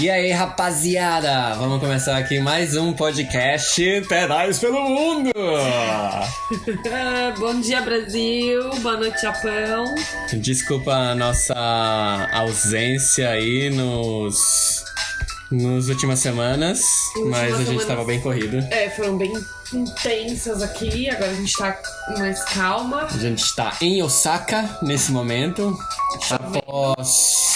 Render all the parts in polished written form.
E aí, rapaziada, vamos começar aqui mais um podcast Pedais pelo Mundo. Bom dia, Brasil. Boa noite, Japão. Desculpa a nossa ausência aí nas últimas semanas, mas a gente tava bem corrido. Foram bem intensas aqui, agora a gente tá mais calma. A gente está em Osaka nesse momento, após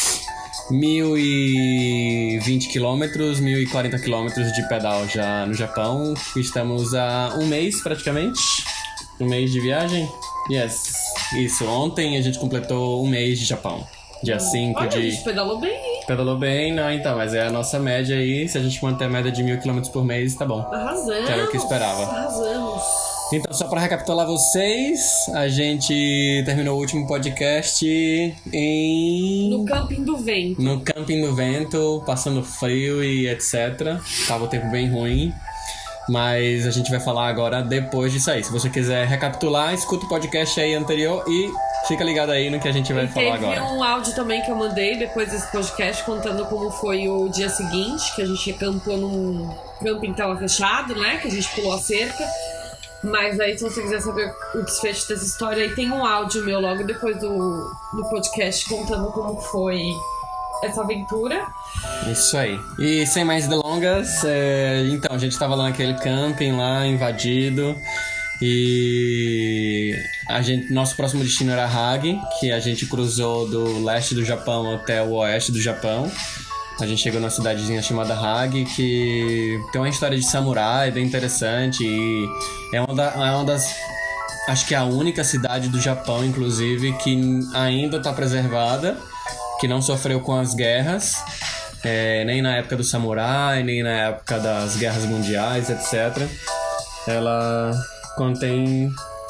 1.020 quilômetros, 1.040 quilômetros de pedal já no Japão. Estamos há um mês praticamente, um mês de viagem. Yes, isso, ontem a gente completou um mês de Japão. Dia 5 de... A gente pedalou bem, hein? Pedalou bem, não, então, mas é a nossa média aí. Se a gente manter a média de 1.000 km por mês, tá bom. Arrasamos. Que era o que eu esperava. Arrasamos. Então, só pra recapitular vocês, a gente terminou o último podcast no Camping do Vento. No Camping do Vento, passando frio e etc. Tava o tempo bem ruim. Mas a gente vai falar agora depois disso aí. Se você quiser recapitular, escuta o podcast aí anterior e fica ligado aí no que a gente vai falar agora. Teve um áudio também que eu mandei depois desse podcast contando como foi o dia seguinte, que a gente acampou num camping que tava fechado, né? Que a gente pulou a cerca. Mas aí, se você quiser saber o desfecho dessa história, aí tem um áudio meu logo depois do podcast contando como foi essa aventura. Isso aí. E sem mais delongas, então, a gente tava lá naquele camping lá, invadido. E nosso próximo destino era Hagi, que a gente cruzou do leste do Japão até o oeste do Japão. A gente chegou numa cidadezinha chamada Hagi, que tem uma história de samurai bem interessante e é uma das... Acho que é a única cidade do Japão, inclusive, que ainda está preservada, que não sofreu com as guerras, nem na época do samurai, nem na época das guerras mundiais, etc. Ela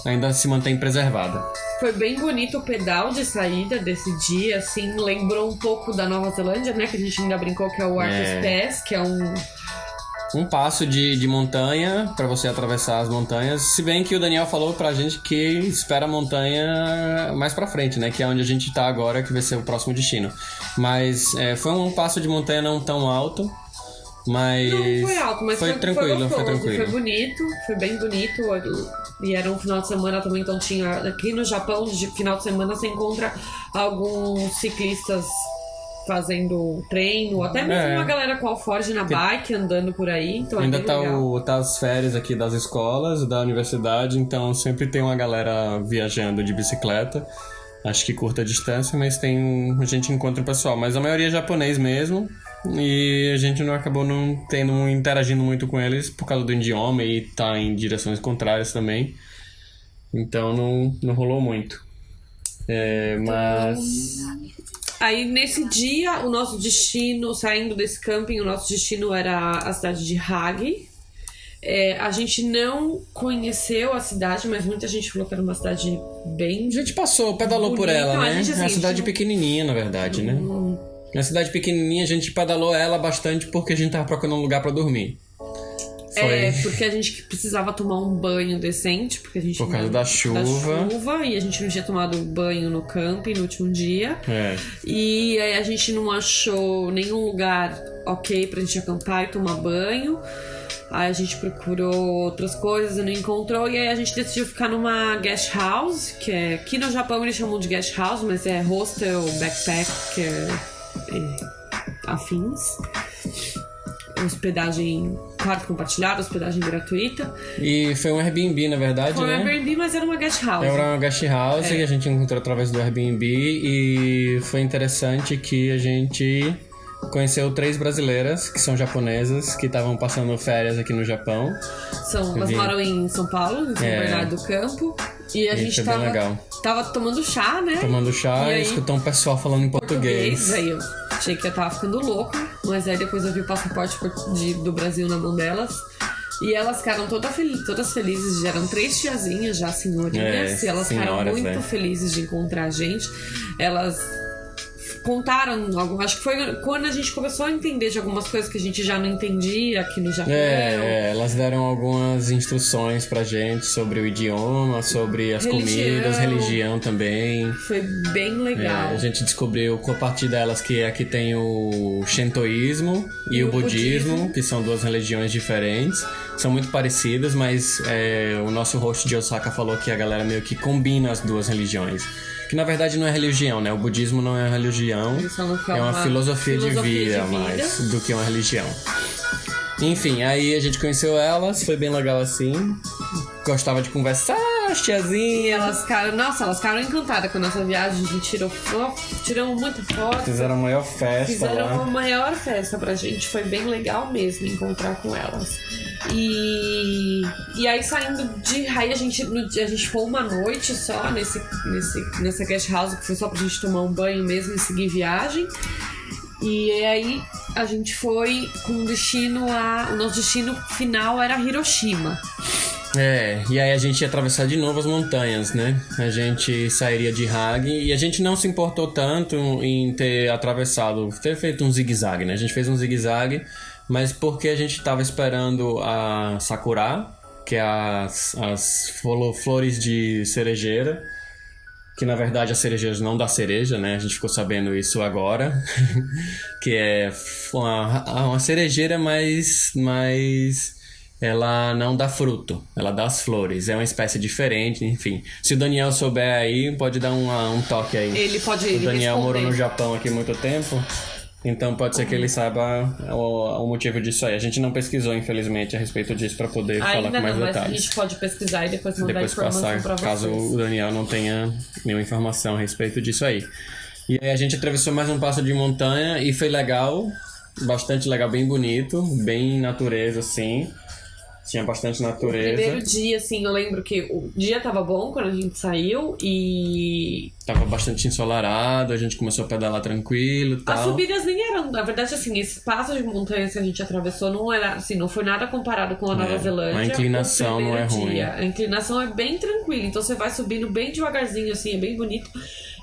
ainda se mantém preservada. Foi bem bonito o pedal de saída desse dia, assim, lembrou um pouco da Nova Zelândia, né, que a gente ainda brincou que é o Arthur's Pass, que é um passo de montanha pra você atravessar as montanhas, se bem que o Daniel falou pra gente que espera a montanha mais pra frente, né, que é onde a gente tá agora, que vai ser o próximo destino. Mas foi um passo de montanha não tão alto, mas... Não foi alto, mas foi tranquilo, foi tranquilo. Foi bonito, foi bem bonito. E era um final de semana também, então tinha... Aqui no Japão, de final de semana, você encontra alguns ciclistas fazendo treino, até mesmo uma galera com alforge na bike, andando por aí. Então ainda tá as férias aqui das escolas, da universidade, então sempre tem uma galera viajando de bicicleta. Acho que curta distância, mas a gente encontra o pessoal. Mas a maioria é japonês mesmo. E a gente acabou não interagindo muito com eles por causa do idioma e tá em direções contrárias também. Então não rolou muito. Mas... Aí nesse dia, o nosso destino, saindo desse camping, o nosso destino era a cidade de Hagi. A gente não conheceu a cidade, mas muita gente falou que era uma cidade bem... A gente pedalou bonita, por ela, né? Gente, assim, é uma cidade pequenininha, na verdade, né? Na cidade pequenininha, a gente pedalou ela bastante porque a gente tava procurando um lugar pra dormir. Porque a gente precisava tomar um banho decente, porque a gente por causa da chuva. E a gente não tinha tomado banho no camping no último dia. E aí a gente não achou nenhum lugar ok pra gente acampar e tomar banho. Aí a gente procurou outras coisas e não encontrou. E aí a gente decidiu ficar numa guest house, que aqui no Japão eles chamam de guest house, mas é hostel, backpack, afins. Hospedagem, quarto compartilhado, hospedagem gratuita. E foi um Airbnb, na verdade, Foi um Airbnb, mas era uma guest house. Era uma guest house que a gente encontrou através do Airbnb. E foi interessante que a gente conheceu 3 brasileiras, que são japonesas, que estavam passando férias aqui no Japão. Elas moram em São Paulo, em São Bernardo do Campo. E a gente tava tomando chá, né? Tomando chá e escutando um pessoal falando em português. Aí eu achei que eu tava ficando louca, mas aí depois eu vi o passaporte do Brasil na mão delas. E elas ficaram todas felizes, já eram 3 tiazinhas já, senhorinhas. E elas ficaram muito felizes de encontrar a gente. Elas contaram algo. Acho que foi quando a gente começou a entender de algumas coisas que a gente já não entendia aqui no Japão. Elas deram algumas instruções pra gente sobre o idioma, sobre as comidas, religião também. Foi bem legal. A gente descobriu a partir delas que aqui tem o shintoísmo e o budismo, que são duas religiões diferentes. São muito parecidas, mas o nosso host de Osaka falou que a galera meio que combina as duas religiões. Que na verdade não é religião, né? O budismo não é uma religião, é uma filosofia de vida mais do que uma religião. Enfim, aí a gente conheceu elas, foi bem legal assim. Gostava de conversar, as tiazinhas. E elas ficaram encantadas com a nossa viagem. A gente tiramos muita foto. Fizeram a maior festa lá. Uma maior festa pra gente. Foi bem legal mesmo encontrar com elas. E aí saindo de Rai, a gente ficou uma noite só nessa guest house, que foi só pra gente tomar um banho mesmo e seguir viagem. E aí a gente foi com destino o nosso destino final era Hiroshima. E aí a gente ia atravessar de novo as montanhas, né? A gente sairia de Hagi e a gente não se importou tanto em ter feito um zigue-zague, né? A gente fez um zigue-zague, mas porque a gente tava esperando a Sakura, que é as flores de cerejeira, que na verdade as cerejeiras não dá cereja, né? A gente ficou sabendo isso agora, que é uma cerejeira, mas ela não dá fruto, ela dá as flores, é uma espécie diferente, enfim. Se o Daniel souber aí, pode dar um toque aí. Ele pode O Daniel morou no Japão aqui há muito tempo, então pode ser que ele saiba o motivo disso aí. A gente não pesquisou, infelizmente, a respeito disso para poder falar com mais detalhes. Mas a gente pode pesquisar e depois mandar informação passar, pra vocês. Caso o Daniel não tenha nenhuma informação a respeito disso aí. E aí a gente atravessou mais um passo de montanha e foi legal, bastante legal, bem bonito, bem natureza, assim. Tinha bastante natureza. O primeiro dia, assim, eu lembro que o dia tava bom quando a gente saiu e... Tava bastante ensolarado, a gente começou a pedalar tranquilo e tal. As subidas nem eram... Na verdade, assim, esse passo de montanha que a gente atravessou não era, assim, não foi nada comparado com a Nova Zelândia. A inclinação não é ruim. A inclinação é bem tranquila, então você vai subindo bem devagarzinho, assim, é bem bonito.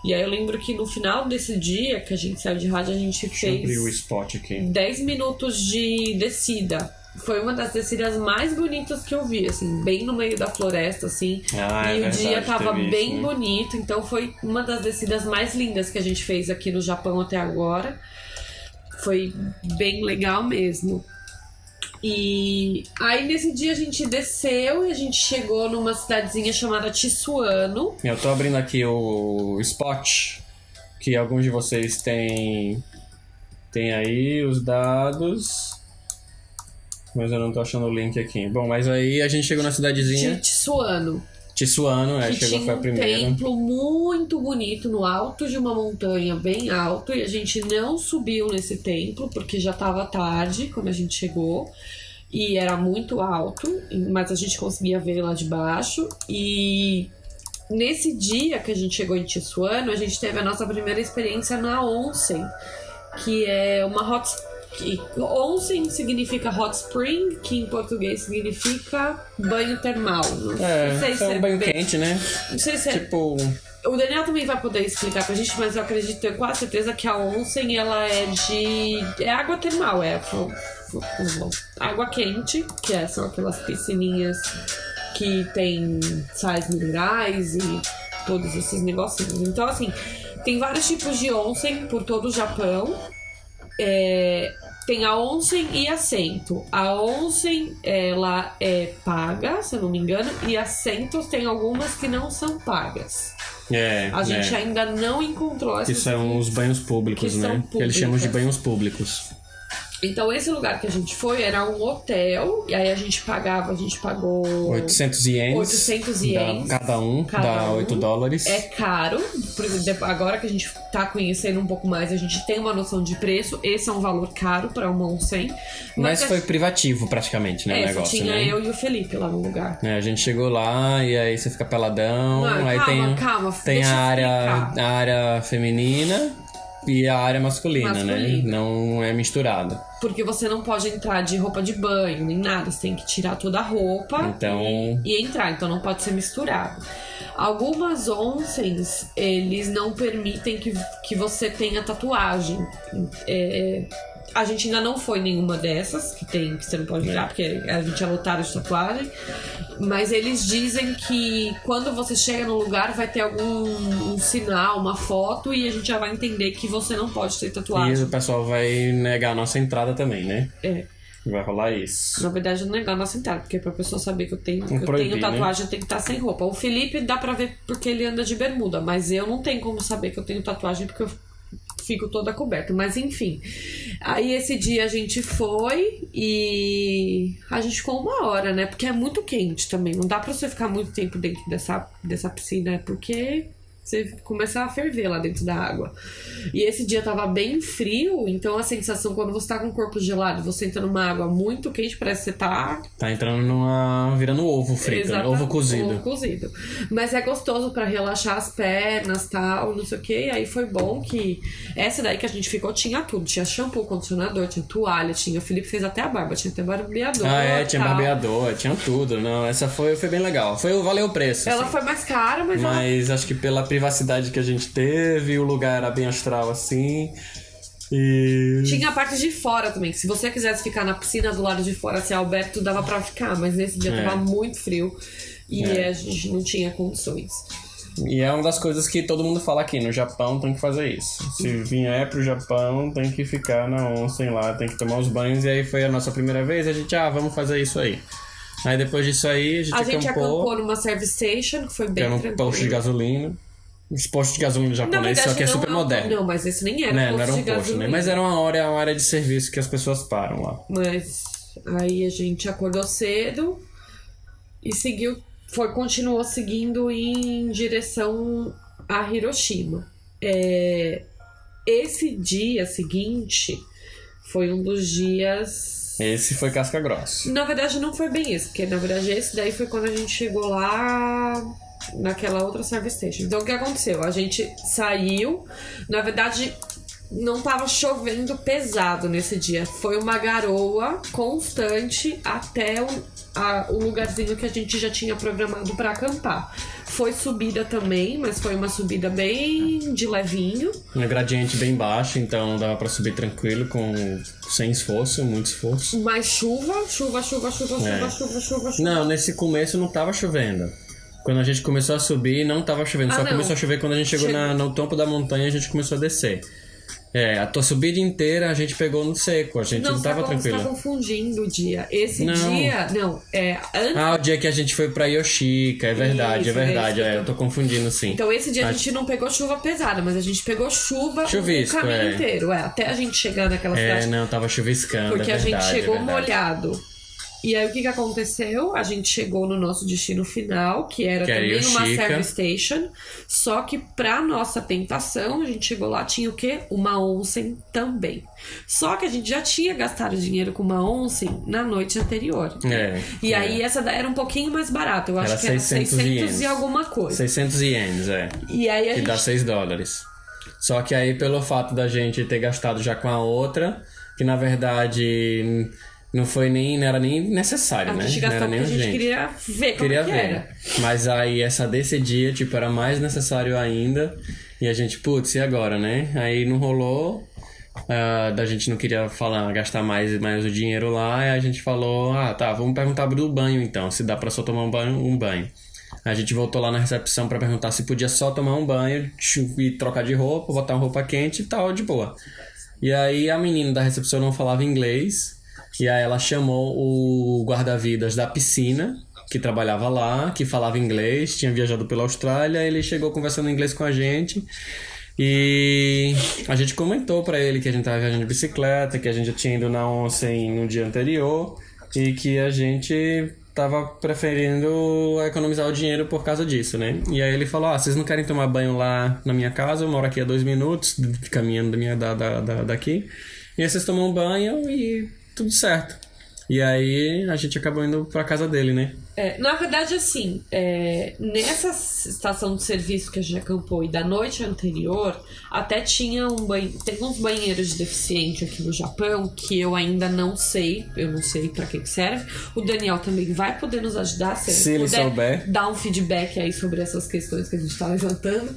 E aí eu lembro que no final desse dia que a gente saiu de rádio, a gente fez... Deixa eu abrir o spot aqui. 10 minutos de descida. Foi uma das descidas mais bonitas que eu vi, assim, bem no meio da floresta, assim. E o dia tava bem bonito, então foi uma das descidas mais lindas que a gente fez aqui no Japão até agora. Foi bem legal mesmo. E aí nesse dia a gente desceu e a gente chegou numa cidadezinha chamada Tsuano. Eu tô abrindo aqui o spot, que alguns de vocês têm aí os dados... Mas eu não tô achando o link aqui. Bom, mas aí a gente chegou na cidadezinha... Tsuano. Tsuano, chegou, foi a primeira. Tinha um templo muito bonito no alto de uma montanha, bem alto. E a gente não subiu nesse templo, porque já tava tarde quando a gente chegou. E era muito alto, mas a gente conseguia ver lá de baixo. E nesse dia que a gente chegou em Tsuano, a gente teve a nossa primeira experiência na onsen, que é uma hot spring. Onsen significa hot spring, que em português significa banho termal. Não sei se é um banho quente, né? Não sei se tipo... O Daniel também vai poder explicar pra gente, mas eu acredito, tenho quase certeza que a onsen, ela é água termal, água quente, que são aquelas piscininhas que tem sais minerais e todos esses negocinhos. Então, assim, tem vários tipos de onsen por todo o Japão. Tem a onsen e assento. A onsen, ela é paga, se eu não me engano, e assentos tem algumas que não são pagas. A gente ainda não encontrou essas. Que são os banhos públicos, né? Que eles chamam de banhos públicos. Então esse lugar que a gente foi era um hotel, e aí a gente pagou 800 ienes. 800 ienes. Cada um, dá $8. É caro, agora que a gente tá conhecendo um pouco mais, a gente tem uma noção de preço. Esse é um valor caro pra uma onsen. Mas foi privativo praticamente, né, o negócio, tinha né? eu e o Felipe lá no lugar. A gente chegou lá e aí você fica peladão. Aí calma, tem a área feminina. e a área masculina, né? Masculina. Não é misturado. Porque você não pode entrar de roupa de banho, nem nada. Você tem que tirar toda a roupa e entrar. Então não pode ser misturado. Algumas onsens, eles não permitem que você tenha tatuagem. A gente ainda não foi nenhuma dessas que você não pode entrar, porque a gente é lotado de tatuagem. Mas eles dizem que quando você chega no lugar vai ter algum sinal, uma foto, e a gente já vai entender que você não pode ter tatuagem. E o pessoal vai negar a nossa entrada também, né? Vai rolar isso. Na verdade, não negar a nossa entrada, porque pra pessoa saber que eu tenho Proibir, tatuagem, né? eu tenho que estar sem roupa. O Felipe dá pra ver porque ele anda de bermuda, mas eu não tenho como saber que eu tenho tatuagem porque eu fico toda coberta. Mas enfim. Aí esse dia a gente foi e a gente ficou 1 hora, né? Porque é muito quente também. Não dá pra você ficar muito tempo dentro dessa piscina, porque você começa a ferver lá dentro da água. E esse dia tava bem frio, então a sensação quando você tá com o corpo gelado, você entra numa água muito quente, parece que você tá entrando virando ovo frito, né? Ovo cozido. Ovo cozido. Mas é gostoso pra relaxar as pernas, tal, não sei o que. E aí foi bom que essa daí que a gente ficou tinha tudo. Tinha shampoo, condicionador, tinha toalha, o Felipe fez até a barba, tinha até barbeador. Tinha barbeador, tinha tudo. Não, essa foi bem legal. Valeu o preço. Ela assim. foi mais cara, mas acho que pela privacidade que a gente teve, o lugar era bem astral assim. E tinha a parte de fora também, que se você quisesse ficar na piscina do lado de fora, assim, Alberto, dava pra ficar, mas nesse dia tava muito frio e a gente não tinha condições. E é uma das coisas que todo mundo fala aqui, no Japão tem que fazer isso. Se vier pro Japão, tem que ficar na onsen lá, tem que tomar os banhos. E aí foi a nossa primeira vez, a gente, vamos fazer isso aí. Aí depois disso aí, a gente acampou numa service station, que foi bem tranquilo. Era um posto de gasolina. Os postos de gasolina japonês, só que é super moderno. Não, mas esse nem era não era um posto, né? Mas era uma área de serviço que as pessoas param lá. Mas aí a gente acordou cedo e continuou seguindo em direção a Hiroshima. Esse dia seguinte foi um dos dias... Esse foi casca grossa. Na verdade não foi bem esse, porque na verdade esse daí foi quando a gente chegou lá... naquela outra service station. Então o que aconteceu? A gente saiu, na verdade não tava chovendo pesado nesse dia, foi uma garoa constante até o lugarzinho que a gente já tinha programado para acampar. Foi subida também, mas foi uma subida bem de levinho. Um gradiente bem baixo, então dava para subir tranquilo, sem esforço, muito esforço. Mas chuva. Não, nesse começo não tava chovendo. Quando a gente começou a subir, não tava chovendo. Começou a chover quando a gente chegou no topo da montanha, a gente começou a descer. A tua subida inteira a gente pegou no seco, a gente não tava tranquilo. Você tá confundindo o dia. Esse dia, o dia que a gente foi pra Yoshika, é verdade. Eu tô confundindo, sim. Então esse dia a gente não pegou chuva pesada, mas a gente pegou chuvisco, o caminho inteiro, até a gente chegar naquela cidade. Tava chuviscando, porque a gente chegou molhado. E aí o que aconteceu? A gente chegou no nosso destino final, que era também uma service station. Só que pra nossa tentação, a gente chegou lá, tinha o quê? Uma onsen também. Só que a gente já tinha gastado dinheiro com uma onsen na noite anterior. E aí essa daí era um pouquinho mais barata. Eu acho que era 600 e alguma coisa. 600 ienes, E aí que dá $6. Só que aí pelo fato da gente ter gastado já com a outra, que na verdade... Não era nem necessário, né? Não era nem a gente queria ver como era. Mas aí desse dia, era mais necessário ainda. E a gente, e agora, né? Aí não rolou. Da gente não queria gastar mais o dinheiro lá. E a gente falou, vamos perguntar do banho então. Se dá pra só tomar um banho. A gente voltou lá na recepção pra perguntar se podia só tomar um banho e trocar de roupa, botar uma roupa quente e tal, de boa. E aí a menina da recepção não falava inglês. E aí ela chamou o guarda-vidas da piscina, que trabalhava lá, que falava inglês, tinha viajado pela Austrália, ele chegou conversando inglês com a gente. E a gente comentou pra ele que a gente tava viajando de bicicleta, que a gente já tinha ido na onsen no dia anterior e que a gente tava preferindo economizar o dinheiro por causa disso, né? E aí ele falou, vocês não querem tomar banho lá na minha casa? Eu moro aqui a 2 minutos, caminhando daqui. E aí vocês tomam banho e... tudo certo. E aí a gente acabou indo pra casa dele, né? Na verdade, assim, nessa estação de serviço que a gente acampou e da noite anterior, até tinha tem uns banheiros de deficiente aqui no Japão que eu ainda não sei, eu não sei pra que serve. O Daniel também vai poder nos ajudar se ele puder souber dar um feedback aí sobre essas questões que a gente tá levantando.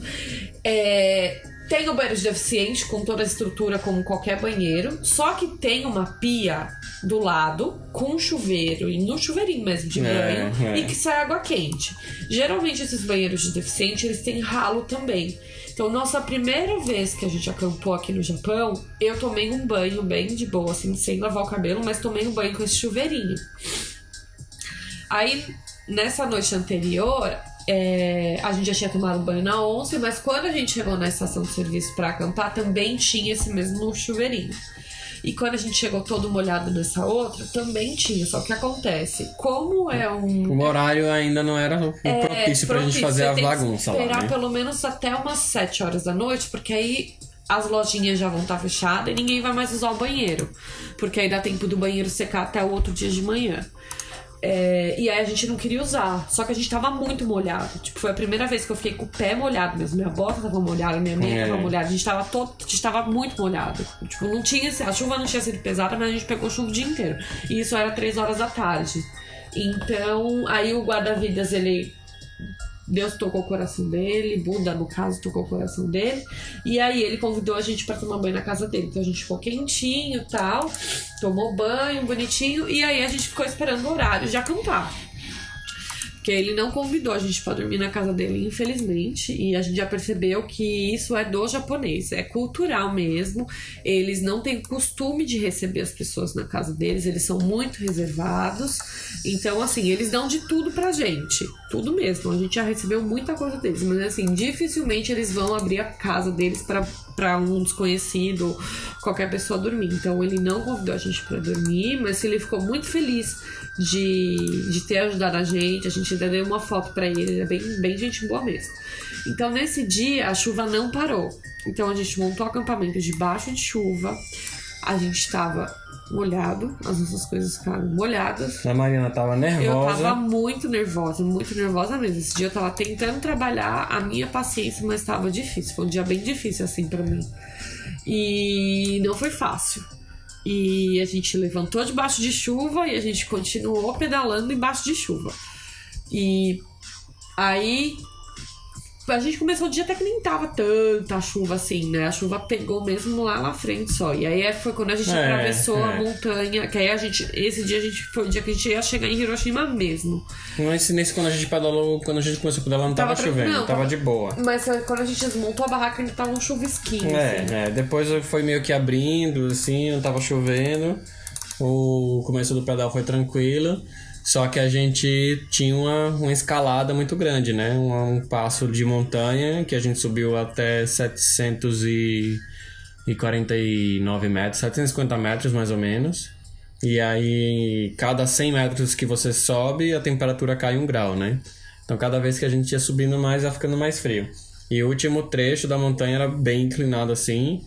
Tem o banheiro de deficiente com toda a estrutura como qualquer banheiro, só que tem uma pia do lado com um chuveiro, e no chuveirinho mesmo de banho, e que sai água quente. Geralmente esses banheiros de deficiente, eles têm ralo também. Então, nossa primeira vez que a gente acampou aqui no Japão, eu tomei um banho bem de boa, assim, sem lavar o cabelo, mas tomei um banho com esse chuveirinho. Aí, nessa noite anterior, a gente já tinha tomado banho na onça, mas quando a gente chegou na estação de serviço pra acampar, também tinha esse mesmo chuveirinho. E quando a gente chegou todo molhado nessa outra, também tinha. Só que acontece, como o horário ainda não era propício pra gente fazer a bagunça lá, né? Esperar pelo menos até umas 7 horas da noite, porque aí as lojinhas já vão estar fechadas e ninguém vai mais usar o banheiro. Porque aí dá tempo do banheiro secar até o outro dia de manhã. E aí a gente não queria usar. Só que a gente tava muito molhado. Tipo, foi a primeira vez que eu fiquei com o pé molhado mesmo. Minha bota tava molhada, minha meia tava molhada. A gente tava muito molhado. Tipo, não tinha... A chuva não tinha sido pesada, mas a gente pegou chuva o dia inteiro. E isso era 3 horas da tarde. Então, aí o guarda-vidas, Deus tocou o coração dele, Buda, no caso, tocou o coração dele. E aí ele convidou a gente pra tomar banho na casa dele. Então a gente ficou quentinho e tal, tomou banho bonitinho. E aí a gente ficou esperando o horário de acampar. Porque ele não convidou a gente pra dormir na casa dele, infelizmente. E a gente já percebeu que isso é do japonês. É cultural mesmo. Eles não têm costume de receber as pessoas na casa deles. Eles são muito reservados. Então, assim, eles dão de tudo pra gente. Tudo mesmo. A gente já recebeu muita coisa deles. Mas, assim, dificilmente eles vão abrir a casa deles pra um desconhecido, qualquer pessoa dormir. Então, ele não convidou a gente pra dormir. Mas ele ficou muito feliz de ter ajudado a gente ainda deu uma foto pra ele é bem gente boa mesmo. Então nesse dia a chuva não parou, então a gente montou o acampamento debaixo de chuva, a gente tava molhado, as nossas coisas ficaram molhadas. A Mariana tava nervosa. Eu tava muito nervosa mesmo. Esse dia eu tava tentando trabalhar a minha paciência, mas tava difícil, foi um dia bem difícil assim pra mim e não foi fácil. E a gente levantou debaixo de chuva e a gente continuou pedalando embaixo de chuva. E aí a gente começou o dia até que nem tava tanta chuva assim, né? A chuva pegou mesmo lá na frente só. E aí foi quando a gente atravessou a montanha. Que aí esse dia foi o dia que a gente ia chegar em Hiroshima mesmo. Mas quando a gente pedalou, quando a gente começou a pedalar, não tava chovendo, tava de boa. Mas quando a gente desmontou a barraca, ainda tava um chuvisquinho. Depois foi meio que abrindo, assim, não tava chovendo. O começo do pedal foi tranquilo. Só que a gente tinha uma escalada muito grande, né? Um passo de montanha que a gente subiu até 749 metros, 750 metros mais ou menos. E aí, cada 100 metros que você sobe, a temperatura cai 1 grau, né? Então, cada vez que a gente ia subindo mais, ia ficando mais frio. E o último trecho da montanha era bem inclinado assim.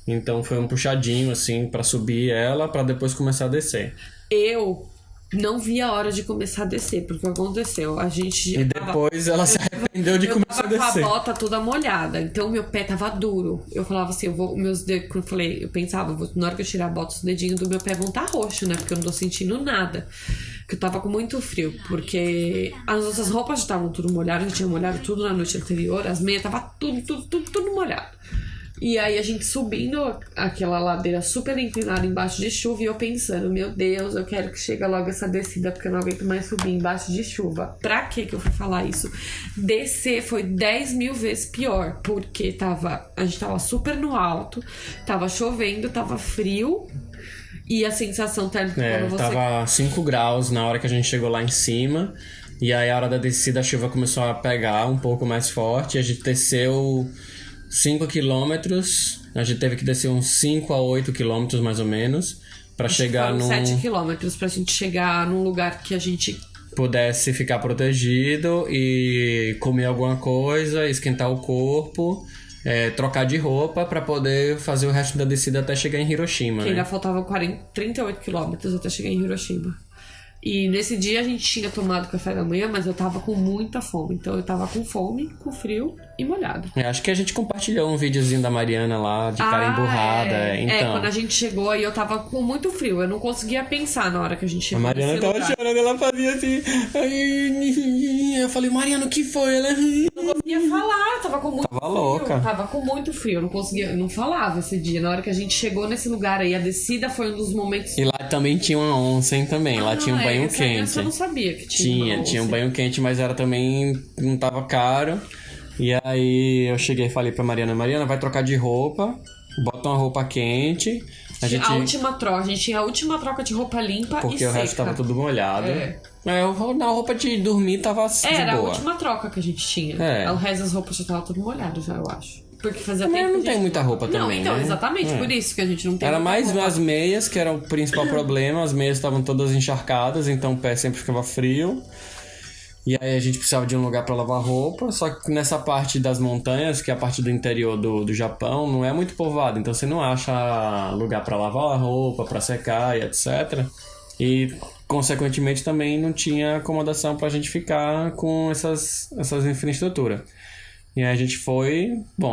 Então, foi um puxadinho, assim, pra subir ela, pra depois começar a descer. Eu não vi a hora de começar a descer, porque aconteceu, a gente... E depois ela se arrependeu de começar a descer. Eu tava com a bota toda molhada, então meu pé tava duro. Eu falava assim, meus dedos, eu pensava, na hora que eu tirar a bota, os dedinhos do meu pé vão estar roxos, né? Porque eu não tô sentindo nada. Porque eu tava com muito frio, porque as nossas roupas já estavam tudo molhadas, já tinha molhado tudo na noite anterior, as meias tava tudo molhado. E aí a gente subindo aquela ladeira super inclinada embaixo de chuva e eu pensando, meu Deus, eu quero que chegue logo essa descida porque eu não aguento mais subir embaixo de chuva. Pra que eu fui falar isso? Descer foi 10 mil vezes pior, porque a gente tava super no alto, tava chovendo, tava frio e a sensação térmica quando você... Tava 5 graus na hora que a gente chegou lá em cima e aí a hora da descida a chuva começou a pegar um pouco mais forte e a gente desceu 5 quilômetros, a gente teve que descer uns 5 a 8 quilômetros mais ou menos pra chegar num... 7 quilômetros pra gente chegar num lugar que a gente pudesse ficar protegido e comer alguma coisa, esquentar o corpo, trocar de roupa pra poder fazer o resto da descida até chegar em Hiroshima. Que ainda faltavam 38 quilômetros até chegar em Hiroshima. E nesse dia a gente tinha tomado café da manhã, mas eu tava com muita fome. Então eu tava com fome, com frio e molhado. Acho que a gente compartilhou um videozinho da Mariana lá, de cara emburrada. Então. Quando a gente chegou aí eu tava com muito frio. Eu não conseguia pensar na hora que a gente chegou. A Mariana tava chorando, ela fazia assim. Eu falei, Mariana, o que foi? Ela não conseguia falar, eu tava com muito frio. Louca. Tava com muito frio, eu não conseguia, eu não falava esse dia. Na hora que a gente chegou nesse lugar aí, a descida foi um dos momentos. E lá também tinha uma onsen também, lá tinha um banho quente. Eu não sabia que tinha. Tinha um banho quente, mas era também, não tava caro. E aí eu cheguei e falei pra Mariana, vai trocar de roupa, bota uma roupa quente. A gente tinha a última troca de roupa limpa e seca. Porque o resto tava tudo molhado. Na roupa de dormir tava de boa. Era a última troca que a gente tinha. O resto das roupas já tava tudo molhado já, eu acho. Porque fazia tempo. Mas não tem muita roupa também, então, né? Exatamente, por isso que a gente não tem. Era mais roupa. as meias, que era o principal problema. As meias estavam todas encharcadas, então o pé sempre ficava frio. E aí a gente precisava de um lugar para lavar roupa. Só que nessa parte das montanhas, que é a parte do interior do Japão, não é muito povoado. Então você não acha lugar para lavar a roupa, para secar e etc. E consequentemente também não tinha acomodação pra gente ficar com essas infraestruturas. E aí a gente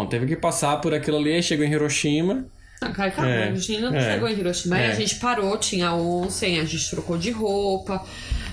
teve que passar por aquilo ali, chegou em Hiroshima. A gente não chegou em Hiroshima. Aí a gente parou, tinha onsen, a gente trocou de roupa.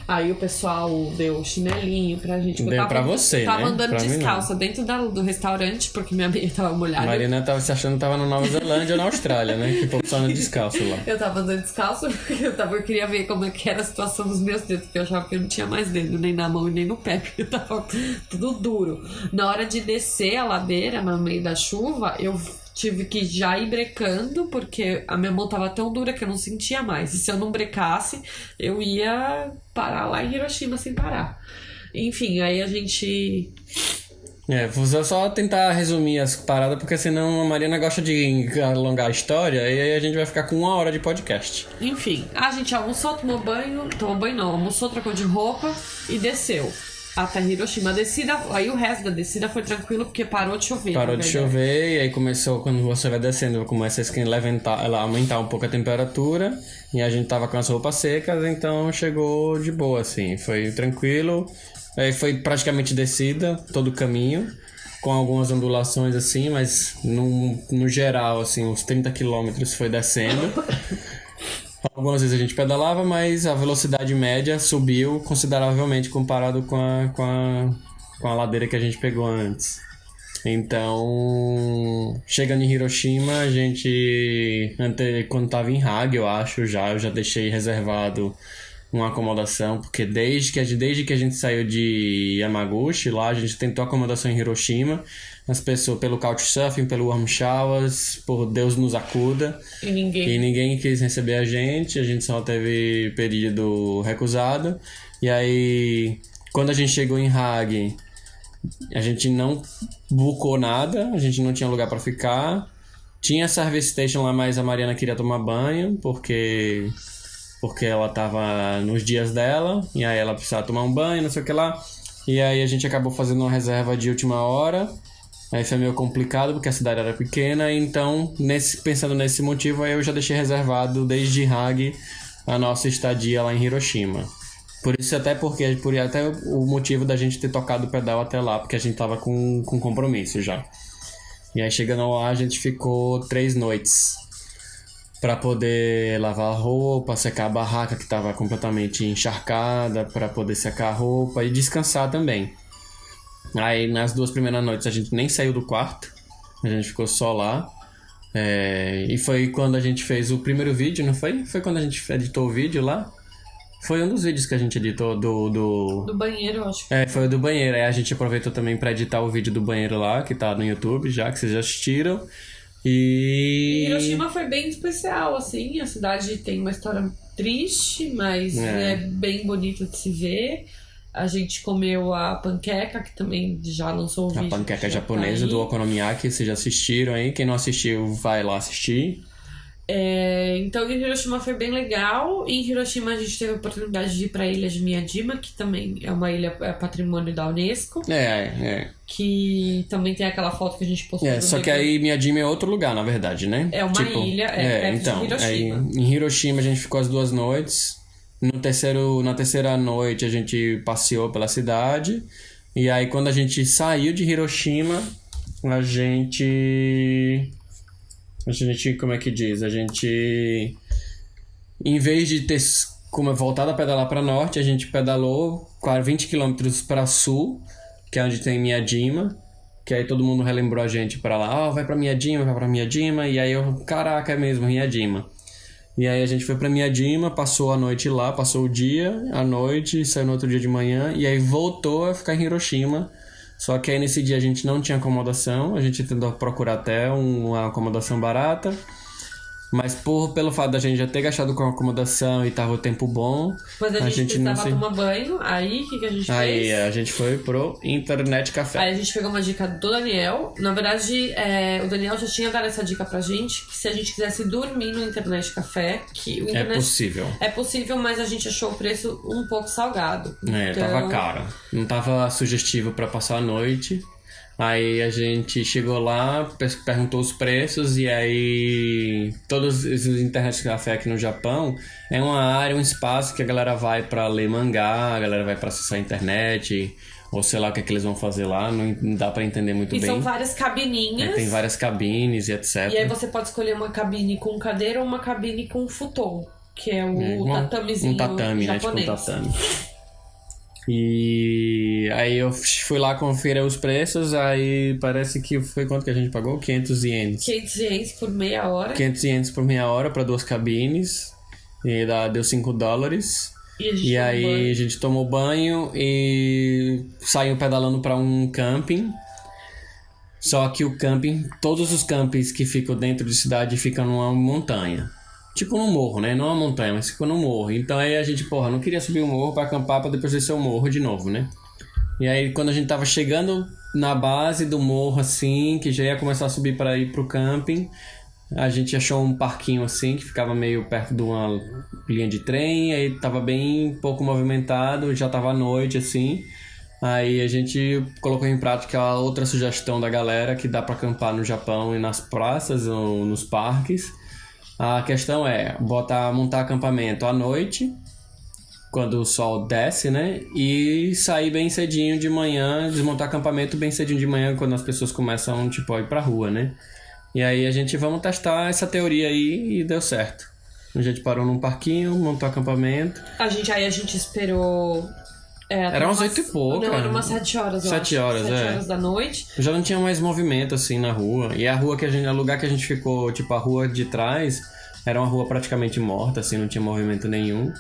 Aí o pessoal deu chinelinho pra gente. Deu pra você, né? Tava andando descalça dentro do restaurante, porque minha meia tava molhada. A Marina tava se achando que tava na Nova Zelândia ou na Austrália, né? Que o povo só anda descalço lá. Eu tava andando descalço porque eu queria ver como é que era a situação dos meus dedos, porque eu achava que eu não tinha mais dedo, nem na mão e nem no pé, porque tava tudo duro. Na hora de descer a ladeira, no meio da chuva, eu tive que já ir brecando, porque a minha mão tava tão dura que eu não sentia mais. E se eu não brecasse, eu ia parar lá em Hiroshima sem parar. Enfim, aí a gente... vou só tentar resumir as paradas, porque senão a Mariana gosta de alongar a história e aí a gente vai ficar com 1 hora de podcast. Enfim, a gente almoçou, almoçou, trocou de roupa e desceu até Hiroshima. A descida, aí o resto da descida foi tranquilo porque parou de chover. Parou de chover e aí começou, quando você vai descendo, começa a aumentar um pouco a temperatura e a gente tava com as roupas secas, então chegou de boa, assim, foi tranquilo. Aí foi praticamente descida todo o caminho, com algumas ondulações assim, mas no geral, assim, uns 30 quilômetros foi descendo. Algumas vezes a gente pedalava, mas a velocidade média subiu consideravelmente comparado com a ladeira que a gente pegou antes. Então, chegando em Hiroshima, a gente, quando estava em Hagi, eu acho, eu já deixei reservado uma acomodação, porque desde que a gente saiu de Yamaguchi, lá a gente tentou acomodação em Hiroshima, as pessoas pelo Couchsurfing, pelo Warm Showers, por Deus nos acuda, e ninguém quis receber a gente só teve pedido recusado. E aí, quando a gente chegou em Hagi, a gente não bucou nada, a gente não tinha lugar para ficar. Tinha service station lá, mas a Mariana queria tomar banho, porque ela tava nos dias dela, e aí ela precisava tomar um banho, não sei o que lá. E aí a gente acabou fazendo uma reserva de última hora. Aí foi meio complicado, porque a cidade era pequena, então, pensando nesse motivo, aí eu já deixei reservado desde Hagi a nossa estadia lá em Hiroshima. Por isso, até o motivo da gente ter tocado o pedal até lá, porque a gente tava com compromisso já. E aí chegando lá, a gente ficou 3 noites para poder lavar a roupa, secar a barraca que estava completamente encharcada, para poder secar a roupa e descansar também. Aí nas 2 primeiras noites a gente nem saiu do quarto, a gente ficou só lá. E foi quando a gente fez o primeiro vídeo, não foi? Foi quando a gente editou o vídeo lá? Foi um dos vídeos que a gente editou do banheiro, eu acho. Foi o do banheiro. Aí a gente aproveitou também para editar o vídeo do banheiro lá, que tá no YouTube já, que vocês já assistiram. E Hiroshima foi bem especial, assim. A cidade tem uma história triste, mas é bem bonita de se ver. A gente comeu a panqueca, que também já lançou o vídeo. A panqueca japonesa do Okonomiyaki, vocês já assistiram aí. Quem não assistiu, vai lá assistir. Então, em Hiroshima foi bem legal. Em Hiroshima a gente teve a oportunidade de ir pra ilha de Miyajima, que também é uma ilha patrimônio da Unesco. Que também tem aquela foto que a gente postou. Só que aí Miyajima é outro lugar, na verdade, né? É uma ilha, perto de Hiroshima. Em Hiroshima a gente ficou as 2 noites. Na terceira noite a gente passeou pela cidade. E aí quando a gente saiu de Hiroshima, a gente, como é que diz? A gente, em vez de ter voltado a pedalar para norte, a gente pedalou 20 quilômetros para sul, que é onde tem Miyajima. Que aí todo mundo relembrou a gente pra lá, vai pra Miyajima, e aí caraca, é mesmo, Miyajima. E aí a gente foi pra Miyajima, passou a noite lá, passou o dia, a noite, saiu no outro dia de manhã, e aí voltou a ficar em Hiroshima. Só que aí nesse dia a gente não tinha acomodação, a gente tentou procurar até uma acomodação barata. Mas pelo fato da gente já ter gastado com a acomodação e tava o tempo bom... Mas a gente precisava tomar banho, aí o que a gente fez? Aí a gente foi pro Internet Café. Aí a gente pegou uma dica do Daniel. Na verdade, o Daniel já tinha dado essa dica pra gente, que se a gente quisesse dormir no Internet Café... É possível. É possível, mas a gente achou o preço um pouco salgado. Tava caro. Não tava sugestivo pra passar a noite... Aí a gente chegou lá, perguntou os preços e aí todos esses internet café aqui no Japão é uma área, um espaço que a galera vai pra ler mangá, a galera vai pra acessar a internet ou sei lá o que é que eles vão fazer lá, não dá pra entender muito bem. E são várias cabininhas. Tem várias cabines e etc. E aí você pode escolher uma cabine com cadeira ou uma cabine com futon, que é o tatamezinho tatame, japonês. Né? Tipo um tatame. E aí eu fui lá conferir os preços, aí parece que foi quanto que a gente pagou? 500 ienes. 500 ienes por meia hora. 500 ienes por meia hora para 2 cabines. E deu $5. E aí a gente tomou banho e saiu pedalando para um camping. Só que o camping, todos os campings que ficam dentro de cidade ficam numa montanha. Tipo num morro, né? Não uma montanha, mas ficou num morro. Então aí a gente, não queria subir o morro pra acampar pra depois descer o morro de novo, né? E aí quando a gente tava chegando na base do morro, assim, que já ia começar a subir pra ir pro camping, a gente achou um parquinho, assim, que ficava meio perto de uma linha de trem. Aí tava bem pouco movimentado, já tava à noite, assim. Aí a gente colocou em prática a outra sugestão da galera, que dá pra acampar no Japão e nas praças ou nos parques. A questão é montar acampamento à noite, quando o sol desce, né? E sair bem cedinho de manhã, desmontar acampamento bem cedinho de manhã, quando as pessoas começam, a ir pra rua, né? E aí vamos testar essa teoria aí e deu certo. A gente parou num parquinho, montou acampamento. A gente esperou... Era umas 8 e pouco. Não, era umas 7 horas, 7 horas, 7 horas da noite. Já não tinha mais movimento, assim, na rua. E a rua o lugar que a gente ficou, a rua de trás, era uma rua praticamente morta, assim, não tinha movimento nenhum.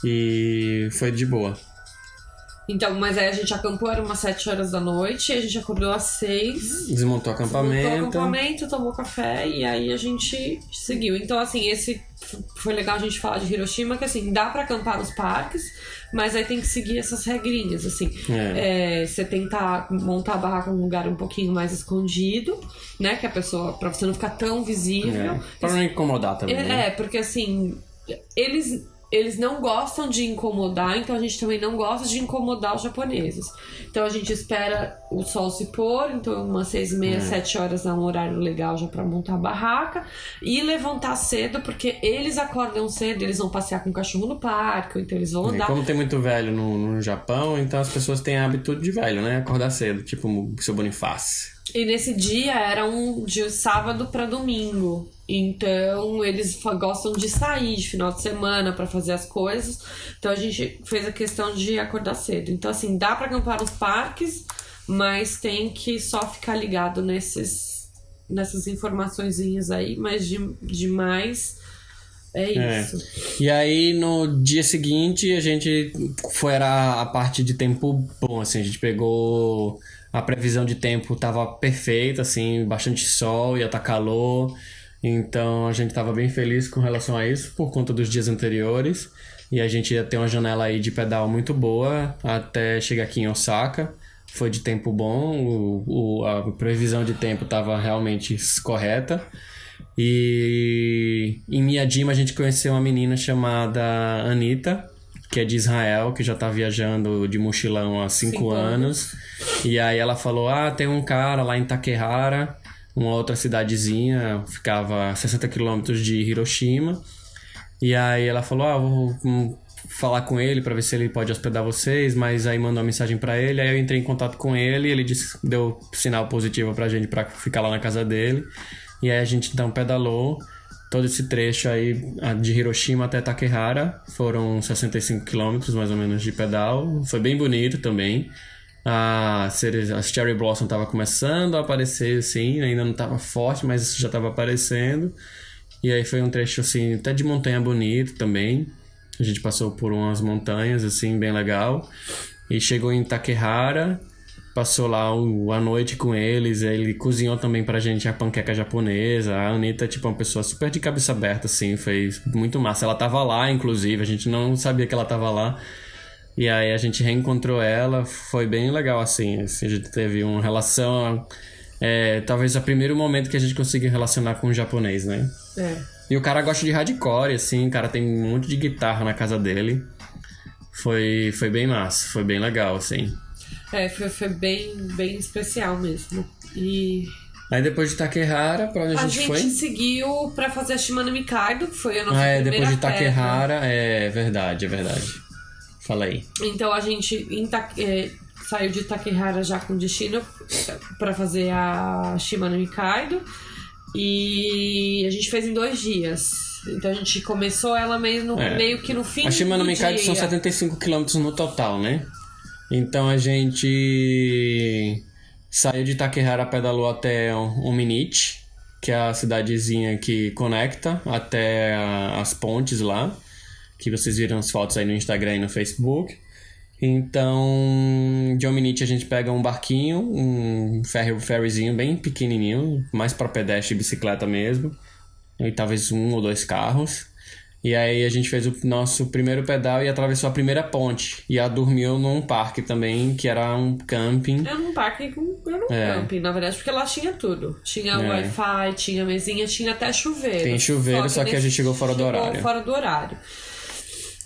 E foi de boa. Então, mas aí a gente acampou, era umas 7 horas da noite, a gente acordou às 6. Desmontou o acampamento, tomou café e aí a gente seguiu. Então, assim, esse foi legal a gente falar de Hiroshima, que assim, dá pra acampar nos parques, mas aí tem que seguir essas regrinhas, assim. Você tentar montar a barraca num lugar um pouquinho mais escondido, né? Que a pessoa, pra você não ficar tão visível. Pra não incomodar também, né? Porque assim, eles não gostam de incomodar, então a gente também não gosta de incomodar os japoneses. Então a gente espera o sol se pôr, então umas 6h30, 7 horas é um horário legal já pra montar a barraca. E levantar cedo, porque eles acordam cedo, eles vão passear com o cachorro no parque, então eles vão andar. Como tem muito velho no Japão, então as pessoas têm hábito de velho, né? Acordar cedo, tipo o seu Bonifácio. E nesse dia era de sábado pra domingo. Então eles gostam de sair de final de semana pra fazer as coisas. Então a gente fez a questão de acordar cedo. Então assim, dá pra acampar nos parques, mas tem que só ficar ligado nessas informaçõezinhas aí. Mas demais é isso. E aí no dia seguinte a gente era a parte de tempo bom, assim, a gente pegou... A previsão de tempo tava perfeita, assim, bastante sol, ia estar calor. Então a gente tava bem feliz com relação a isso, por conta dos dias anteriores. E a gente ia ter uma janela aí de pedal muito boa até chegar aqui em Osaka. Foi de tempo bom, a previsão de tempo tava realmente correta. E em Miyajima a gente conheceu uma menina chamada Anitta, que é de Israel, que já tá viajando de mochilão há 5 anos. E aí ela falou, tem um cara lá em Takehara, uma outra cidadezinha, ficava a 60 quilômetros de Hiroshima. E aí ela falou, vou falar com ele pra ver se ele pode hospedar vocês, mas aí mandou uma mensagem pra ele, aí eu entrei em contato com ele, ele disse, deu sinal positivo pra gente pra ficar lá na casa dele, e aí a gente então pedalou todo esse trecho aí de Hiroshima até Takehara, foram 65 quilômetros mais ou menos de pedal, foi bem bonito também. As cherry blossom tava começando a aparecer assim, ainda não tava forte, mas já tava aparecendo. E aí foi um trecho assim, até de montanha bonito também. A gente passou por umas montanhas assim, bem legal. E chegou em Takehara, passou lá a noite com eles. Ele cozinhou também pra gente a panqueca japonesa. A Anitta é tipo uma pessoa super de cabeça aberta assim, foi muito massa. Ela tava lá, inclusive, a gente não sabia que ela tava lá. E aí a gente reencontrou ela, foi bem legal assim, a gente teve uma relação... talvez o primeiro momento que a gente conseguiu relacionar com o japonês, né? E o cara gosta de hardcore, assim, o cara tem um monte de guitarra na casa dele. Foi bem massa, foi bem legal, assim. Foi bem especial mesmo. E... aí depois de Takehara, pra onde a gente foi? A gente seguiu pra fazer a Shimano Mikado, que foi a nossa primeira depois de pedra. Takehara, é verdade. Fala aí. Então a gente saiu de Takehara já com destino pra fazer a Shimano Mikado. E a gente fez em 2 dias. Então a gente começou ela meio que no fim a Shimano do Mikado dia. são 75 km no total, né? Então a gente saiu de Takehara, pedalou até Ominichi, que é a cidadezinha que conecta até as pontes lá, que vocês viram as fotos aí no Instagram e no Facebook. Então, de Ominichi a gente pega um barquinho, um ferryzinho bem pequenininho, mais para pedestre e bicicleta mesmo, e talvez 1 ou 2 carros. E aí a gente fez o nosso primeiro pedal e atravessou a primeira ponte. E a dormiu num parque também, que era um camping. Era um camping, na verdade, porque lá tinha tudo. Tinha Wi-Fi, tinha mesinha, tinha até chuveiro. Tem chuveiro, só que a gente chegou fora do horário.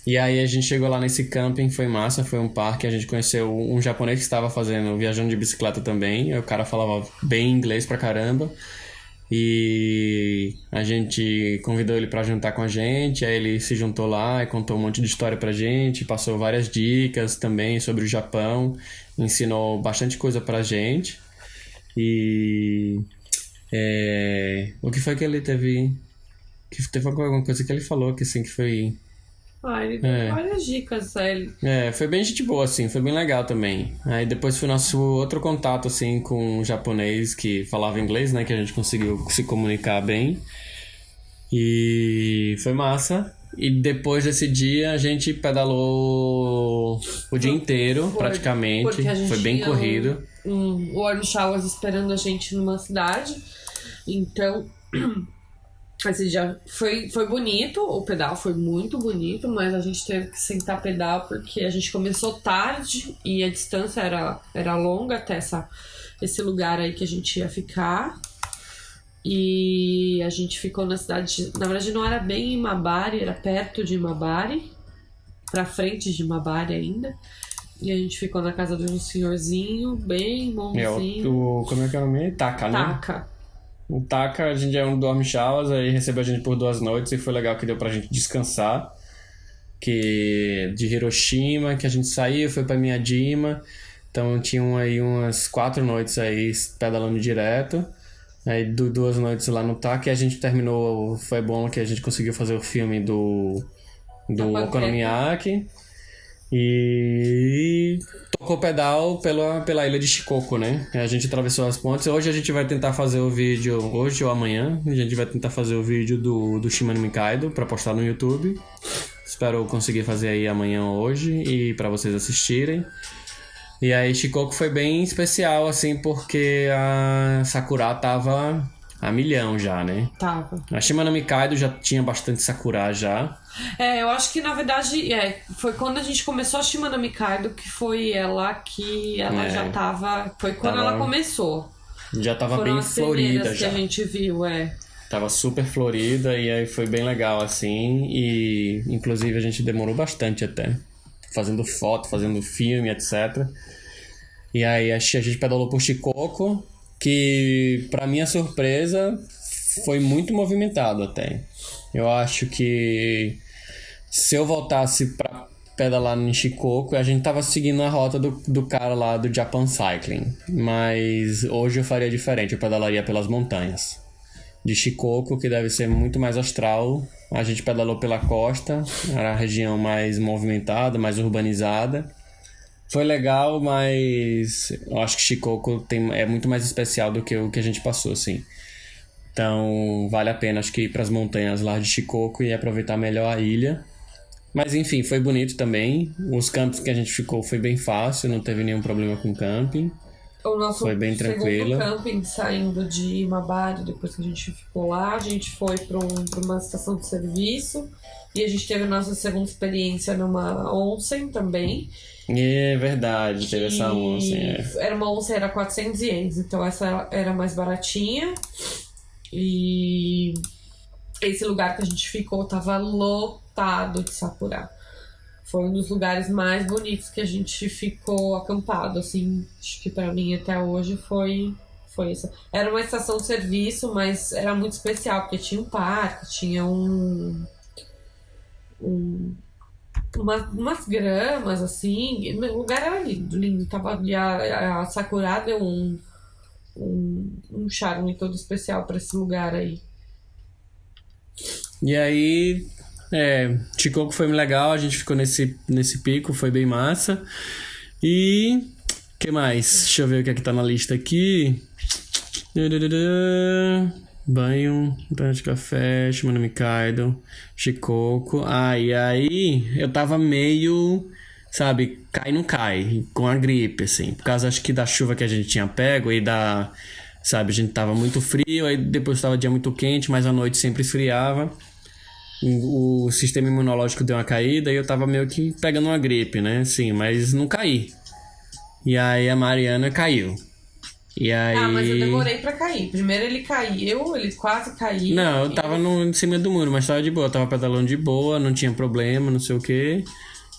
E aí a gente chegou lá nesse camping, foi massa, foi um parque, a gente conheceu um japonês que estava viajando de bicicleta também, o cara falava bem inglês pra caramba, e a gente convidou ele pra juntar com a gente, aí ele se juntou lá e contou um monte de história pra gente, passou várias dicas também sobre o Japão, ensinou bastante coisa pra gente, e o que foi que ele teve alguma coisa que ele falou que assim que foi... ele deu várias dicas a ele. Foi bem gente boa, assim, foi bem legal também. Aí depois foi nosso outro contato, assim, com um japonês que falava inglês, né, que a gente conseguiu se comunicar bem. E foi massa. E depois desse dia a gente pedalou o dia inteiro, praticamente. Foi bem corrido. Um Warm Showers esperando a gente numa cidade. Então... esse dia foi bonito, o pedal foi muito bonito, mas a gente teve que sentar pedal porque a gente começou tarde e a distância era longa até esse lugar aí que a gente ia ficar. E a gente ficou na cidade, na verdade não era bem em Imabari, era perto de Imabari, pra frente de Imabari ainda. E a gente ficou na casa de um senhorzinho, bem bonzinho. Como é que é o nome? Taka, né? Taka. O Taka, a gente é um dorme showers, aí recebeu a gente por 2 noites e foi legal que deu pra gente descansar. Que de Hiroshima, que a gente saiu, foi pra Miyajima. Então tinham aí umas 4 noites aí pedalando direto. Aí 2 noites lá no Taka e a gente terminou, foi bom que a gente conseguiu fazer o filme do Okonomiyaki. E tocou pedal pela ilha de Shikoku, né? A gente atravessou as pontes. Hoje a gente vai tentar fazer o vídeo, hoje ou amanhã, a gente vai tentar fazer o vídeo do Shimano Mikado pra postar no YouTube. Espero conseguir fazer aí amanhã ou hoje e pra vocês assistirem. E aí Shikoku foi bem especial, assim, porque a Sakura tava a milhão já, né? Tava. A Shimano Mikado já tinha bastante Sakura já. Eu acho que na verdade foi quando a gente começou a Shimano Mikado que foi ela que ela já tava. Foi quando ela começou. Já tava Foram bem as florida já. Que a gente viu, Tava super florida e aí foi bem legal assim. E inclusive a gente demorou bastante até. Fazendo foto, fazendo filme, etc. E aí a gente pedalou por Shikoku, que pra minha surpresa foi muito movimentado até. Eu acho que se eu voltasse pedalar em Shikoku. A gente tava seguindo a rota do cara lá do Japan Cycling. Mas hoje eu faria diferente, eu pedalaria pelas montanhas de Shikoku, que deve ser muito mais austral. A gente pedalou pela costa, era a região mais movimentada, mais urbanizada. Foi legal, mas eu acho que Shikoku é muito mais especial do que o que a gente passou, assim. Então vale a pena, acho que ir para as montanhas lá de Shikoku e aproveitar melhor a ilha. Mas enfim, foi bonito também. Os campos que a gente ficou foi bem fácil, não teve nenhum problema com camping. O nosso foi bem tranquilo. segundo camping, saindo de Imabari, depois que a gente ficou lá, a gente foi para uma estação de serviço e a gente teve a nossa segunda experiência numa onsen também. É verdade, teve essa onsen. Era uma onsen, era 400 ienes, então essa era mais baratinha. E esse lugar que a gente ficou tava lotado de sakura. Foi um dos lugares mais bonitos que a gente ficou acampado, assim. Acho que pra mim até hoje foi essa. Era uma estação de serviço, mas era muito especial, porque tinha um parque, tinha umas gramas, assim. O lugar era lindo, lindo. Tava ali, a sakura deu um charme todo especial pra esse lugar aí. E aí, Shikoku foi legal, a gente ficou nesse pico, foi bem massa. E que mais? Deixa eu ver o que é que tá na lista aqui. Banho, banho de café, Shima no Mikaido, Shikoku. E aí eu tava meio, sabe, cai não cai, com a gripe, assim. Por causa, acho que da chuva que a gente tinha pego e sabe, a gente tava muito frio, aí depois tava dia muito quente, mas à noite sempre esfriava. O sistema imunológico deu uma caída e eu tava meio que pegando uma gripe, né? Sim, mas não caí. E aí a Mariana caiu. E aí... mas eu demorei pra cair. Primeiro ele caiu, ele quase caiu. Não, eu tava em cima do muro, mas tava de boa. Eu tava pedalando de boa, não tinha problema, não sei o quê.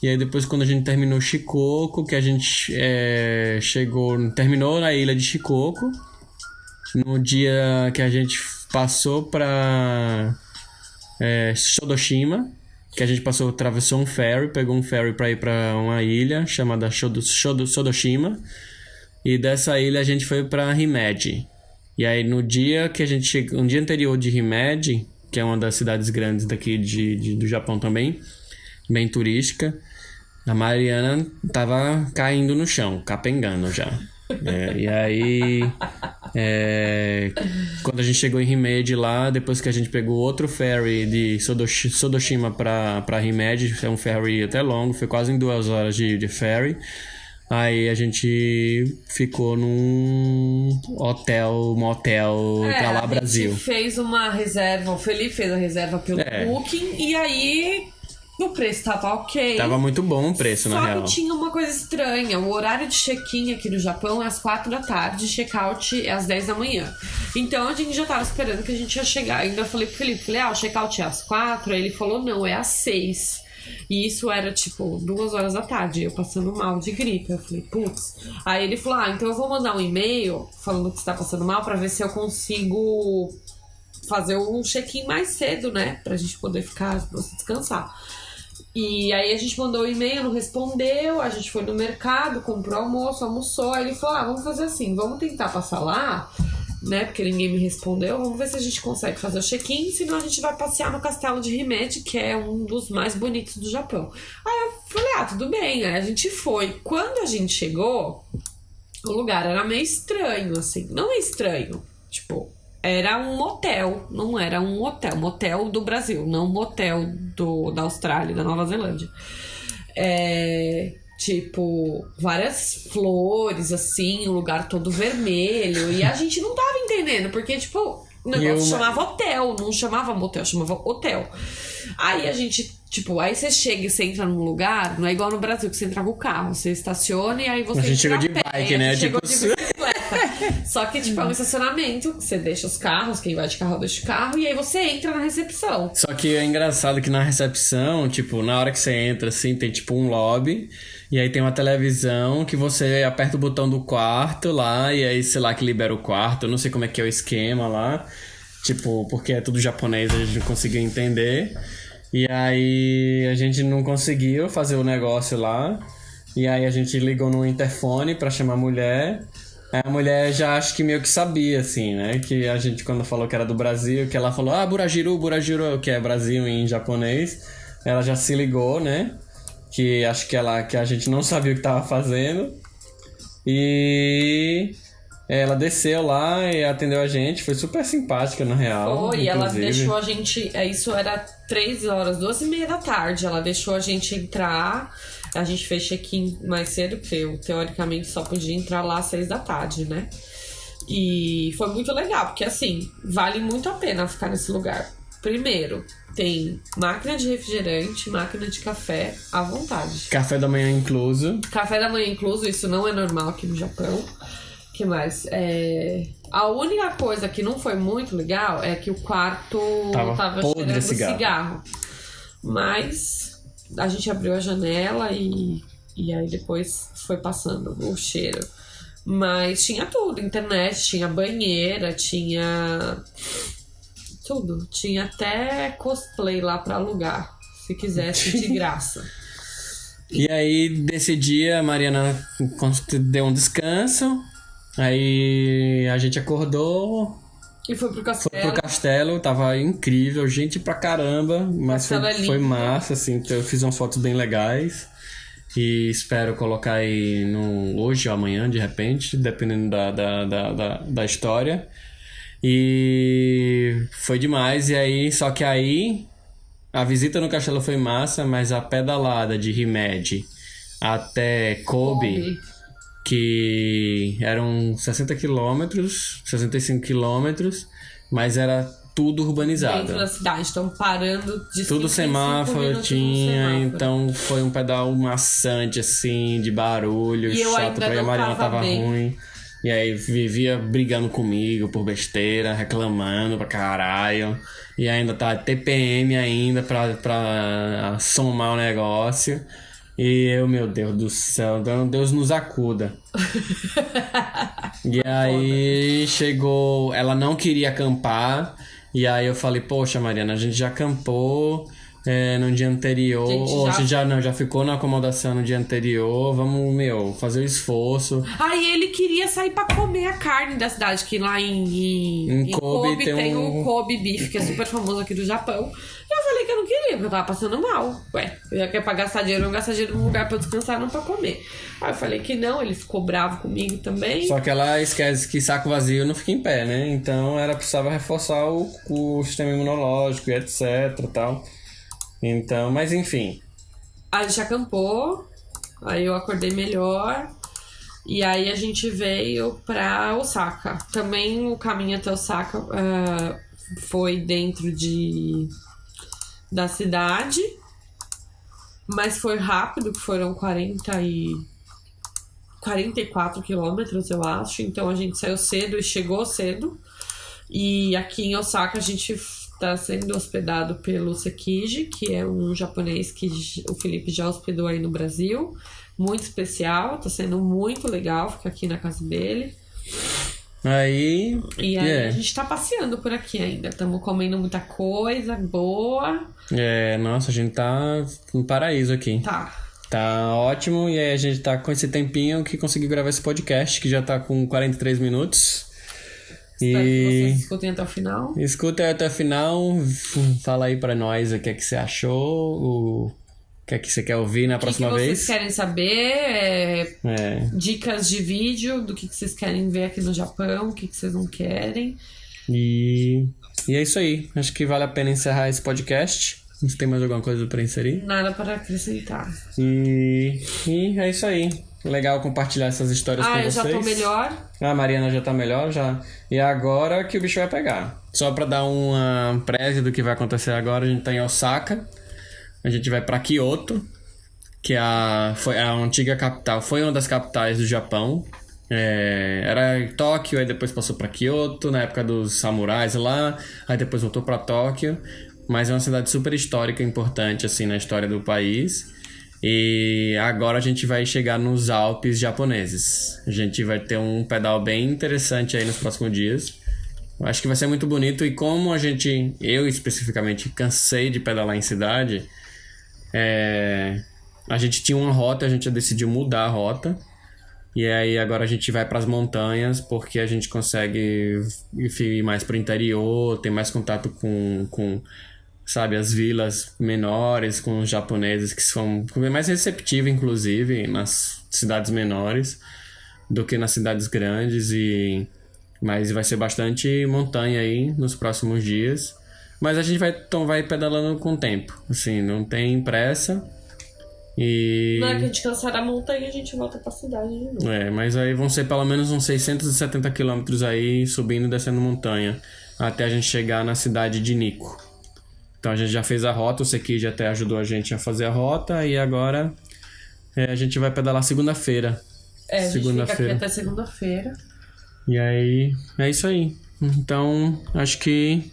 E aí depois quando a gente terminou Shikoku, que a gente terminou na ilha de Shikoku. No dia que a gente passou pra Shodoshima, que a gente atravessou um ferry, pegou um ferry pra ir pra uma ilha chamada Shodoshima, e dessa ilha a gente foi pra Himeji. E aí no dia que a gente chegou, um dia anterior de Himeji, que é uma das cidades grandes daqui do Japão também, bem turística, a Mariana tava caindo no chão, capengando já. E aí quando a gente chegou em Himeji lá, depois que a gente pegou outro ferry de Sodoshima pra Himeji, é um ferry até longo, foi quase em 2 horas de ferry. Aí a gente ficou num motel pra lá, Brasil. A gente fez uma reserva, o Felipe fez a reserva pelo Booking, e aí o preço tava ok. Tava muito bom o preço, na real. Só que tinha uma coisa estranha. O horário de check-in aqui no Japão é às 4 da tarde, check-out é às 10 da manhã. Então a gente já tava esperando que a gente ia chegar. Ainda falei pro Felipe, o check-out é às 4? Aí ele falou, não, é às 6. E isso era tipo 2 horas da tarde, eu passando mal de gripe. Eu falei, putz. Aí ele falou, então eu vou mandar um e-mail falando que você tá passando mal pra ver se eu consigo fazer um check-in mais cedo, né? Pra gente poder ficar, pra você descansar. E aí a gente mandou o e-mail, não respondeu, a gente foi no mercado, comprou almoço, almoçou, aí ele falou, vamos fazer assim, vamos tentar passar lá, né, porque ninguém me respondeu, vamos ver se a gente consegue fazer o check-in, senão a gente vai passear no castelo de Himeji, que é um dos mais bonitos do Japão. Aí eu falei, tudo bem, aí a gente foi. Quando a gente chegou, o lugar era meio estranho, assim, não é estranho, tipo... Era um motel, não era um hotel. Motel do Brasil, não motel da Austrália, da Nova Zelândia. Tipo, várias flores, assim, um lugar todo vermelho. E a gente não tava entendendo, porque, tipo, o negócio chamava hotel, não chamava motel, chamava hotel. Aí a gente, tipo, aí você chega e você entra num lugar, não é igual no Brasil, que você entra com o carro, você estaciona e aí você... A gente chegou de bike, né? Chegou de bicicleta. Só que, tipo, é um estacionamento, você deixa os carros, quem vai de carro deixa o carro, e aí você entra na recepção. Só que é engraçado que na recepção, tipo, na hora que você entra, assim, tem tipo um lobby, e aí tem uma televisão que você aperta o botão do quarto lá, e aí, sei lá, que libera o quarto, eu não sei como é que é o esquema lá, tipo, porque é tudo japonês, a gente não conseguiu entender. E aí a gente não conseguiu fazer o negócio lá. E aí a gente ligou no interfone pra chamar a mulher. Aí a mulher já acho que meio que sabia, assim, né? Que a gente, quando falou que era do Brasil, que ela falou, Burajiru, Burajiru, que é Brasil em japonês. Ela já se ligou, né? Que acho que a gente não sabia o que tava fazendo. E ela desceu lá e atendeu a gente. Foi super simpática, na real. Foi, inclusive. ela deixou a gente... Isso era 3 horas, 2h30 da tarde. Ela deixou a gente entrar... A gente fez check-in mais cedo, porque eu, teoricamente, só podia entrar lá às 6 da tarde, né? E foi muito legal, porque, assim, vale muito a pena ficar nesse lugar. Primeiro, tem máquina de refrigerante, máquina de café à vontade. Café da manhã incluso. Café da manhã incluso, isso não é normal aqui no Japão. O que mais? A única coisa que não foi muito legal é que o quarto tava cheirando cigarro. Mas... a gente abriu a janela e aí depois foi passando o cheiro. Mas tinha tudo, internet, tinha banheira, tinha tudo. Tinha até cosplay lá pra alugar, se quisesse, de graça. E aí, desse dia, a Mariana deu um descanso. Aí a gente acordou... e foi pro castelo. Foi pro castelo, tava incrível, gente pra caramba, mas foi massa, assim, eu fiz umas fotos bem legais e espero colocar aí hoje ou amanhã, de repente, dependendo da história. E foi demais, e aí, só que aí a visita no castelo foi massa, mas a pedalada de Himeji até Kobe, que eram 60 quilômetros, 65 quilômetros, mas era tudo urbanizado. Dentro da cidade, estão parando de tudo semáforo tinha, então foi um pedal maçante, assim, de barulho, e chato, porque a Mariana tava bem. ruim. E aí vivia brigando comigo por besteira, reclamando pra caralho. E ainda tá TPM ainda pra somar o negócio. E eu, meu Deus do céu, Deus nos acuda. E aí chegou, ela não queria acampar. E aí eu falei, poxa, Mariana, a gente já acampou no dia anterior. A gente já ficou na acomodação no dia anterior. Vamos, fazer o esforço. Aí ele queria sair pra comer a carne da cidade, que lá em Kobe tem o Kobe Beef, que é super famoso aqui do Japão. E eu falei que eu não queria, porque eu tava passando mal. Eu já quero pra gastar dinheiro, não gastar dinheiro num lugar pra eu descansar, não pra comer. Aí eu falei que não, ele ficou bravo comigo também. Só que ela esquece que saco vazio não fica em pé, né? Então ela precisava reforçar o sistema imunológico e etc e tal. Então, mas enfim. A gente acampou, aí eu acordei melhor. E aí a gente veio pra Osaka. Também o caminho até Osaka foi dentro da cidade, mas foi rápido, que foram 44 quilômetros, eu acho. Então a gente saiu cedo e chegou cedo. E aqui em Osaka a gente tá sendo hospedado pelo Sekiji, que é um japonês que o Felipe já hospedou aí no Brasil. Muito especial, tá sendo muito legal ficar aqui na casa dele. Aí a gente tá passeando por aqui ainda. Estamos comendo muita coisa boa. Nossa, a gente tá no paraíso aqui. Tá ótimo. E aí a gente tá com esse tempinho que conseguiu gravar esse podcast, que já tá com 43 minutos. Espero que vocês escutem até o final. Escutem até o final. Fala aí pra nós o que é que você achou, o que é que você quer ouvir na próxima vez. O que vocês querem saber, dicas de vídeo do que vocês querem ver aqui no Japão, o que vocês não querem. E é isso aí. Acho que vale a pena encerrar esse podcast. Não tem mais alguma coisa pra inserir? Nada para acrescentar. E é isso aí. Legal compartilhar essas histórias com vocês. Eu já tô melhor. A Mariana já tá melhor, já. E agora que o bicho vai pegar. Só pra dar uma prévia do que vai acontecer agora, a gente tá em Osaka. A gente vai pra Kyoto, que foi a antiga capital, foi uma das capitais do Japão. Era Tóquio, aí depois passou pra Kyoto, na época dos samurais lá. Aí depois voltou pra Tóquio. Mas é uma cidade super histórica, importante assim na história do país. E agora a gente vai chegar nos Alpes japoneses. A gente vai ter um pedal bem interessante aí nos próximos dias. Acho que vai ser muito bonito. E como eu especificamente, cansei de pedalar em cidade, a gente tinha uma rota, a gente decidiu mudar a rota. E aí agora a gente vai para as montanhas, porque a gente consegue ir mais pro interior, ter mais contato com sabe, as vilas menores, com os japoneses que são mais receptivos, inclusive, nas cidades menores do que nas cidades grandes. Mas vai ser bastante montanha aí nos próximos dias. Mas a gente vai pedalando com o tempo, assim, não tem pressa. Na hora que a gente cansar a montanha, a gente volta pra cidade de novo. Mas aí vão ser pelo menos uns 670 quilômetros aí, subindo e descendo montanha, até a gente chegar na cidade de Nikko. Então a gente já fez a rota, o Sekiji até ajudou a gente a fazer a rota, e agora a gente vai pedalar segunda-feira. A gente fica aqui até segunda-feira. E aí, é isso aí. Então, acho que...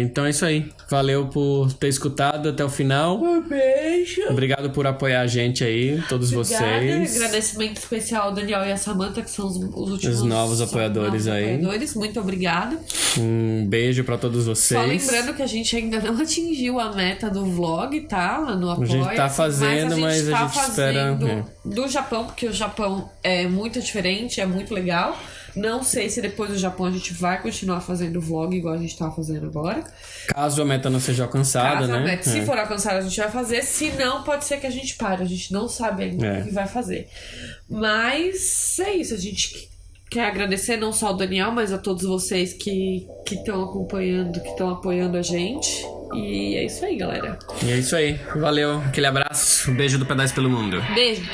então é isso aí. Valeu por ter escutado até o final. Um beijo. Obrigado por apoiar a gente aí, todos vocês. Agradecimento especial ao Daniel e a Samantha, que são os últimos... Os novos apoiadores aí. Muito obrigada. Um beijo pra todos vocês. Só lembrando que a gente ainda não atingiu a meta do vlog, tá? Lá no Apoia. A gente tá fazendo, mas a gente espera... do Japão, porque o Japão é muito diferente, é muito legal. Não sei se depois do Japão a gente vai continuar fazendo vlog igual a gente tá fazendo agora. Caso a meta não seja alcançada, né? Se for alcançada, a gente vai fazer. Se não, pode ser que a gente pare. A gente não sabe ainda o que vai fazer. Mas é isso. A gente quer agradecer não só ao Daniel, mas a todos vocês que estão acompanhando, que estão apoiando a gente. E é isso aí, galera. E é isso aí. Valeu. Aquele abraço. Um beijo do Pedais pelo Mundo. Beijo.